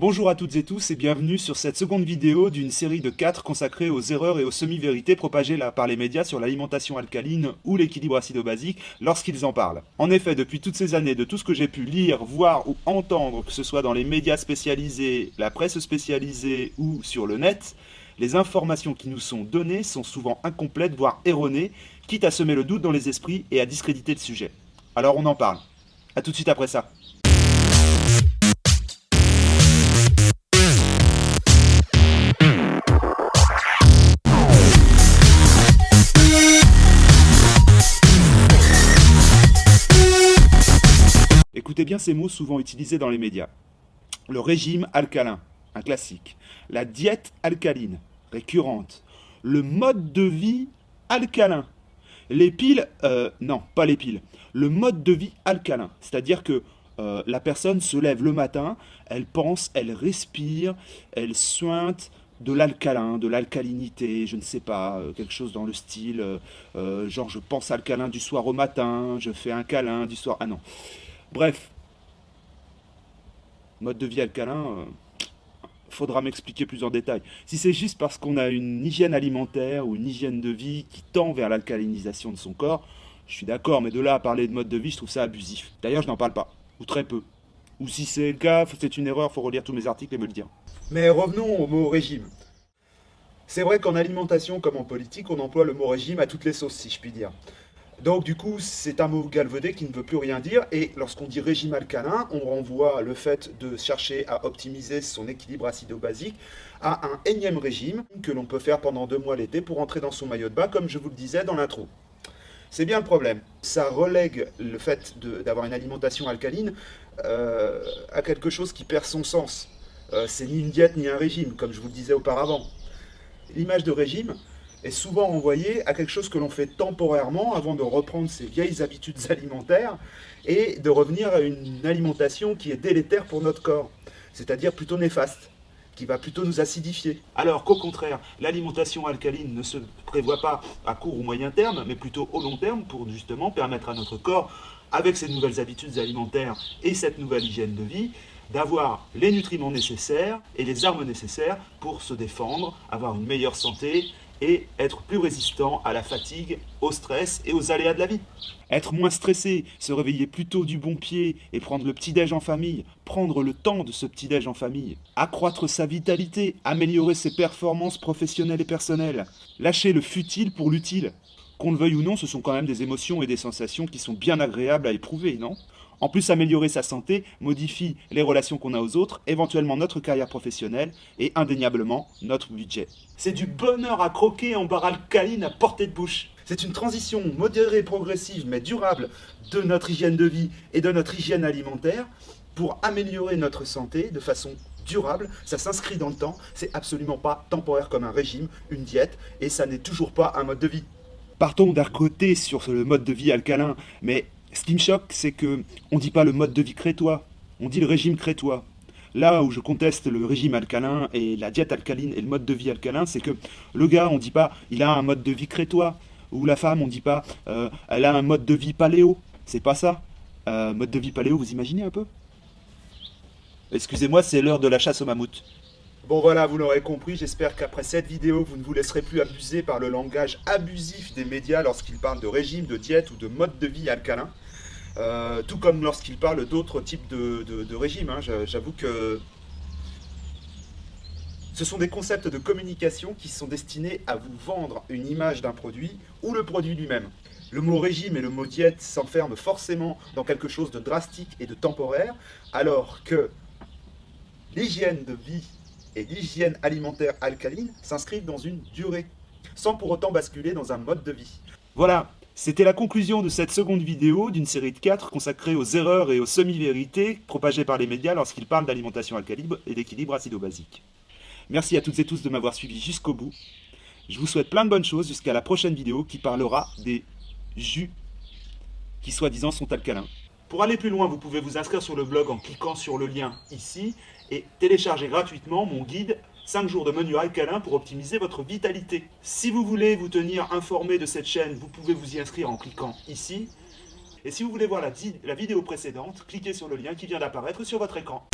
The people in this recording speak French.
Bonjour à toutes et tous et bienvenue sur cette seconde vidéo d'une série de 4 consacrée aux erreurs et aux semi-vérités propagées par les médias sur l'alimentation alcaline ou l'équilibre acido-basique lorsqu'ils en parlent. En effet, depuis toutes ces années, de tout ce que j'ai pu lire, voir ou entendre, que ce soit dans les médias spécialisés, la presse spécialisée ou sur le net, les informations qui nous sont données sont souvent incomplètes, voire erronées, quitte à semer le doute dans les esprits et à discréditer le sujet. Alors on en parle. A tout de suite après ça. Écoutez bien ces mots souvent utilisés dans les médias. Le régime alcalin, un classique. La diète alcaline, récurrente. Le mode de vie alcalin. Les piles, non, pas les piles. Le mode de vie alcalin, c'est-à-dire que la personne se lève le matin, elle pense, elle respire, elle suinte de l'alcalin, de l'alcalinité, je ne sais pas, quelque chose dans le style, genre je pense alcalin du soir au matin, je fais un câlin du soir, ah non. Bref, mode de vie alcalin, faudra m'expliquer plus en détail. Si c'est juste parce qu'on a une hygiène alimentaire ou une hygiène de vie qui tend vers l'alcalinisation de son corps, je suis d'accord, mais de là à parler de mode de vie, je trouve ça abusif. D'ailleurs, je n'en parle pas, ou très peu. Ou si c'est le cas, c'est une erreur, faut relire tous mes articles et me le dire. Mais revenons au mot régime. C'est vrai qu'en alimentation comme en politique, on emploie le mot régime à toutes les sauces, si je puis dire. Donc du coup, c'est un mot galvaudé qui ne veut plus rien dire, et lorsqu'on dit régime alcalin, on renvoie le fait de chercher à optimiser son équilibre acido-basique à un énième régime que l'on peut faire pendant 2 mois l'été pour entrer dans son maillot de bain, comme je vous le disais dans l'intro. C'est bien le problème. Ça relègue le fait d'avoir une alimentation alcaline à quelque chose qui perd son sens. C'est ni une diète ni un régime, comme je vous le disais auparavant. L'image de régime est souvent renvoyée à quelque chose que l'on fait temporairement avant de reprendre ses vieilles habitudes alimentaires et de revenir à une alimentation qui est délétère pour notre corps, c'est-à-dire plutôt néfaste, qui va plutôt nous acidifier. Alors qu'au contraire, l'alimentation alcaline ne se prévoit pas à court ou moyen terme, mais plutôt au long terme pour justement permettre à notre corps, avec ces nouvelles habitudes alimentaires et cette nouvelle hygiène de vie, d'avoir les nutriments nécessaires et les armes nécessaires pour se défendre, avoir une meilleure santé et être plus résistant à la fatigue, au stress et aux aléas de la vie. Être moins stressé, se réveiller plus tôt du bon pied et prendre le petit-déj en famille, prendre le temps de ce petit-déj en famille, accroître sa vitalité, améliorer ses performances professionnelles et personnelles, lâcher le futile pour l'utile. Qu'on le veuille ou non, ce sont quand même des émotions et des sensations qui sont bien agréables à éprouver, non ? En plus, améliorer sa santé modifie les relations qu'on a aux autres, éventuellement notre carrière professionnelle et indéniablement notre budget. C'est du bonheur à croquer en barre alcaline à portée de bouche. C'est une transition modérée, progressive mais durable de notre hygiène de vie et de notre hygiène alimentaire pour améliorer notre santé de façon durable. Ça s'inscrit dans le temps, c'est absolument pas temporaire comme un régime, une diète, et ça n'est toujours pas un mode de vie. Partons d'un côté sur le mode de vie alcalin, mais ce qui me choque, c'est que on dit pas le mode de vie crétois, on dit le régime crétois. Là où je conteste le régime alcalin et la diète alcaline et le mode de vie alcalin, c'est que le gars, on dit pas il a un mode de vie crétois, ou la femme, on dit pas elle a un mode de vie paléo. C'est pas ça. Mode de vie paléo, vous imaginez un peu? Excusez-moi, c'est l'heure de la chasse au mammouth. Bon voilà, vous l'aurez compris, j'espère qu'après cette vidéo, vous ne vous laisserez plus abuser par le langage abusif des médias lorsqu'ils parlent de régime, de diète ou de mode de vie alcalin. Tout comme lorsqu'ils parlent d'autres types de régimes. J'avoue que ce sont des concepts de communication qui sont destinés à vous vendre une image d'un produit ou le produit lui-même. Le mot régime et le mot diète s'enferment forcément dans quelque chose de drastique et de temporaire, alors que l'hygiène de vie et l'hygiène alimentaire alcaline s'inscrivent dans une durée, sans pour autant basculer dans un mode de vie. Voilà, c'était la conclusion de cette seconde vidéo d'une série de 4 consacrée aux erreurs et aux semi-vérités propagées par les médias lorsqu'ils parlent d'alimentation alcaline et d'équilibre acido-basique. Merci à toutes et tous de m'avoir suivi jusqu'au bout. Je vous souhaite plein de bonnes choses jusqu'à la prochaine vidéo qui parlera des jus qui soi-disant sont alcalins. Pour aller plus loin, vous pouvez vous inscrire sur le blog en cliquant sur le lien ici et télécharger gratuitement mon guide 5 jours de menu alcalin pour optimiser votre vitalité. Si vous voulez vous tenir informé de cette chaîne, vous pouvez vous y inscrire en cliquant ici. Et si vous voulez voir la vidéo précédente, cliquez sur le lien qui vient d'apparaître sur votre écran.